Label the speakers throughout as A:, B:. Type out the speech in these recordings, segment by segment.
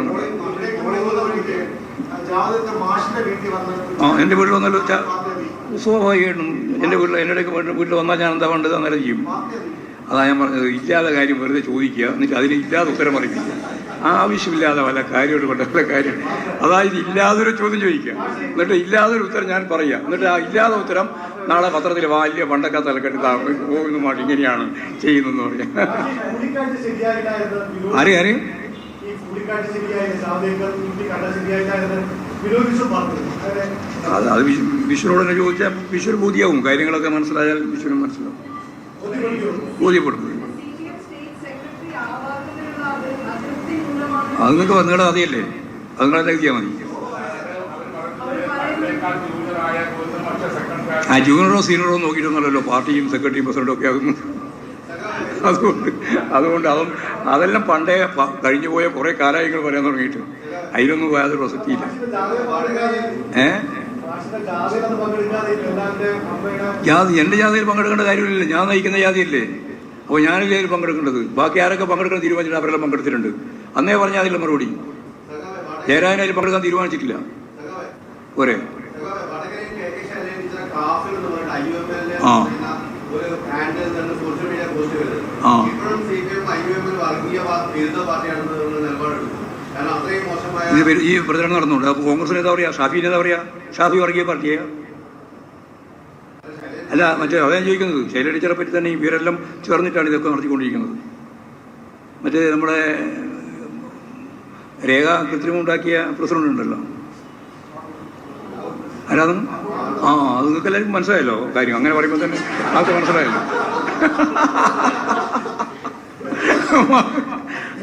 A: കൊടുക്കണം. എൻ്റെ വീട്ടിൽ വന്നല്ലോ സ്വാഭാവികമായിട്ടും എൻ്റെ വീട്ടിൽ വന്നാൽ ഞാൻ എന്താ വേണ്ടത് അന്നേരം ചെയ്യും. അതാ ഞാൻ പറഞ്ഞത്, ഇല്ലാത്ത കാര്യം വെറുതെ ചോദിക്കുക, എന്നിട്ട് അതിന് ഇല്ലാതെ ഉത്തരം അറിയിക്കുക. ആവശ്യമില്ലാതെ വല്ല കാര്യമായിട്ട് കൊണ്ട് വല്ല കാര്യം, അതായത് ഇല്ലാതൊരു ചോദ്യം ചോദിക്കുക, എന്നിട്ട് ഇല്ലാതൊരു ഉത്തരം ഞാൻ പറയുക, എന്നിട്ട് ആ ഇല്ലാതെ ഉത്തരം നാളെ പത്രത്തിൽ വലിയ പണ്ടൊക്കെ തലക്കെട്ടി പോകുന്നതുമായിട്ട് ഇങ്ങനെയാണ് ചെയ്യുന്നതെന്ന് പറഞ്ഞാൽ ആരെയും അത് വിഷ്ണുനോട് തന്നെ ചോദിച്ചാൽ വിഷ്ണു ബോധ്യാവും. കാര്യങ്ങളൊക്കെ മനസ്സിലായാൽ വിഷ്ണു മനസ്സിലാവും, ബോധ്യപ്പെടും. അത് നിങ്ങൾക്ക് നിങ്ങളുടെ അതിയല്ലേ, അത് നിങ്ങളെ എത്തിയാൽ മതി. ആ ജൂനിയറോ സീനിയറോ നോക്കിയിട്ടൊന്നുമല്ലല്ലോ പാർട്ടിയും സെക്രട്ടറിയും പ്രസിഡന്റും ഒക്കെ അതൊന്നും. അതുകൊണ്ട് അതെല്ലാം പണ്ടേ കഴിഞ്ഞു പോയ കുറേ കാലങ്ങൾ പറയാൻ തുടങ്ങിയിട്ട് അതിലൊന്നും യാതൊരു പ്രസക്തിയില്ല. ജാതി എൻ്റെ ജാതിയിൽ പങ്കെടുക്കേണ്ട കാര്യമില്ല, ഞാൻ നയിക്കുന്ന ജാതിയല്ലേ. അപ്പോൾ ഞാനല്ലേ അതിൽ പങ്കെടുക്കേണ്ടത്. ബാക്കി ആരൊക്കെ പങ്കെടുക്കാൻ തീരുമാനിച്ചിട്ട് അവരെല്ലാം പങ്കെടുത്തിട്ടുണ്ട്. അന്നേ പറഞ്ഞാൽ അതില്ല മറുപടി. ജയരാജൻ അതിൽ പങ്കെടുക്കാൻ തീരുമാനിച്ചിട്ടില്ല. പോരെ? ആ ഈ പ്രചരണം നടന്നുണ്ട്. അപ്പോൾ കോൺഗ്രസിന് എന്താ പറയുക, ഷാഫിന് എന്താ പറയുക? ഷാഫി വർഗീയ പാർട്ടിയെ അല്ല, മറ്റേ അതാണ് ചോദിക്കുന്നത്. ശൈല ടീച്ചറെ പറ്റി തന്നെ ഇവരെല്ലാം ചേർന്നിട്ടാണ് ഇതൊക്കെ നടത്തിക്കൊണ്ടിരിക്കുന്നത്. മറ്റേ നമ്മുടെ രേഖ കൃത്രിമം ഉണ്ടാക്കിയ പ്രസിഡന്റ് ഉണ്ടല്ലോ, ആരാധന. ആ അത് നിങ്ങൾക്ക് എല്ലാവർക്കും മനസ്സിലായല്ലോ കാര്യം. അങ്ങനെ പറയുമ്പോൾ തന്നെ ആൾക്ക് മനസ്സിലായല്ലോ.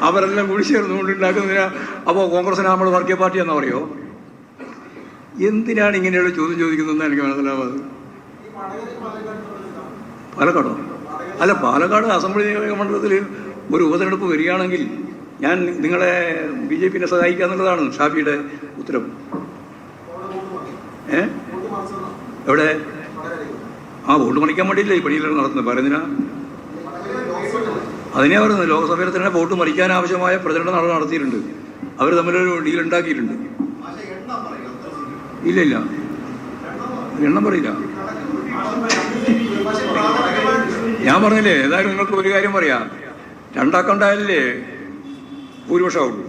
A: അവരെല്ലാം കൂടി ചേർന്നുകൊണ്ട് ഉണ്ടാക്കുന്നതിനാ. അപ്പോൾ കോൺഗ്രസിനെ നമ്മൾ വർഗീയ പാർട്ടി എന്നാ പറയുമോ? എന്തിനാണ് ഇങ്ങനെയുള്ള ചോദ്യം ചോദിക്കുന്നതെന്ന് എനിക്ക് മനസ്സിലാവാതെ. പാലക്കാടോ? അല്ല, പാലക്കാട് അസംബ്ലി നിയോജക മണ്ഡലത്തിൽ ഒരു ഉപതെരഞ്ഞെടുപ്പ് വരികയാണെങ്കിൽ ഞാൻ നിങ്ങളെ BJP-നെ സഹായിക്കുക എന്നുള്ളതാണ് ഷാഫിയുടെ ഉത്തരവ്. എവിടെ? ആ വോട്ട് മറിക്കാൻ വേണ്ടിയില്ലേ ഈ പണിയിലാണ് നടത്തുന്നത്. പറയുന്നതിനാ അതിനെ പറയുന്നത്. ലോക്സഭയിൽ തന്നെ വോട്ട് മറിക്കാൻ ആവശ്യമായ പ്രചരണം നടത്തിയിട്ടുണ്ട്. അവർ തമ്മിലൊരു ഡീൽ ഉണ്ടാക്കിയിട്ടുണ്ട്. ഇല്ല, എണ്ണം പറയില്ല. ഞാൻ പറഞ്ഞില്ലേ, ഏതായാലും നിങ്ങൾക്ക് ഒരു കാര്യം പറയാം, രണ്ടാക്കണ്ടായാലേ ഭൂരിപക്ഷമാവുള്ളൂ.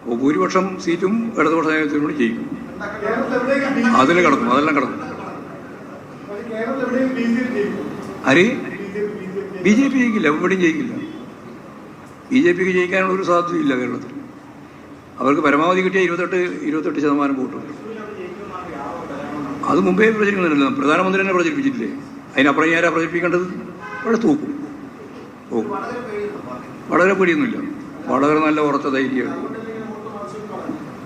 A: അപ്പോൾ ഭൂരിപക്ഷം സീറ്റും ഇടതുപക്ഷത്തിനോട് ജയിക്കും. അതിൽ കിടക്കും, അതെല്ലാം കിടക്കും. ആര്? BJP ജയിക്കില്ല, എവിടെയും ജയിക്കില്ല. BJPക്ക് ജയിക്കാനുള്ള ഒരു സാധ്യതയില്ല കേരളത്തിൽ. അവർക്ക് പരമാവധി കിട്ടിയ 28% വോട്ടുണ്ട്. അത് മുമ്പേ പ്രചരിക്കുന്നുണ്ടല്ലോ, പ്രധാനമന്ത്രി തന്നെ പ്രചരിപ്പിച്ചിട്ടില്ലേ. അതിനപ്പുറം ആരാ പ്രചരിപ്പിക്കേണ്ടത്? അവിടെ തൂക്കും. വളരെ പേടിയൊന്നുമില്ല, വളരെ നല്ല ഉറച്ച ധൈര്യമാണ്.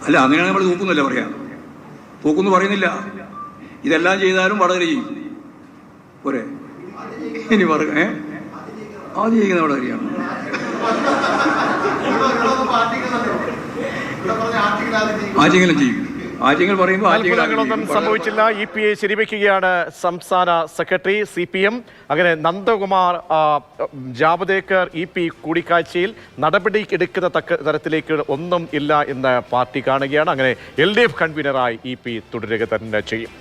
A: അല്ല, അങ്ങനെയാണ് നമ്മൾ തൂക്കുന്നില്ല പറയാം. തൂക്കുമെന്ന് പറയുന്നില്ല. ഇതെല്ലാം ചെയ്താലും വടകര ചെയ്യും. പോരെ? ഇനി ആദ്യം ചെയ്യുന്ന വടകരയാണ്. ആദ്യങ്ങളും ചെയ്യും.
B: അത്ഭുതങ്ങളൊന്നും സംഭവിച്ചില്ല. EPA ശരിവെക്കുകയാണ് സംസ്ഥാന സെക്രട്ടറി CPM. അങ്ങനെ നന്ദകുമാർ ജാവദേക്കർ EP കൂടിക്കാഴ്ചയിൽ നടപടി എടുക്കുന്ന തരത്തിലേക്ക് ഒന്നും ഇല്ല എന്ന് പാർട്ടി കാണുകയാണ്. അങ്ങനെ LDF കൺവീനറായി EP തുടരുക തന്നെ ചെയ്യും.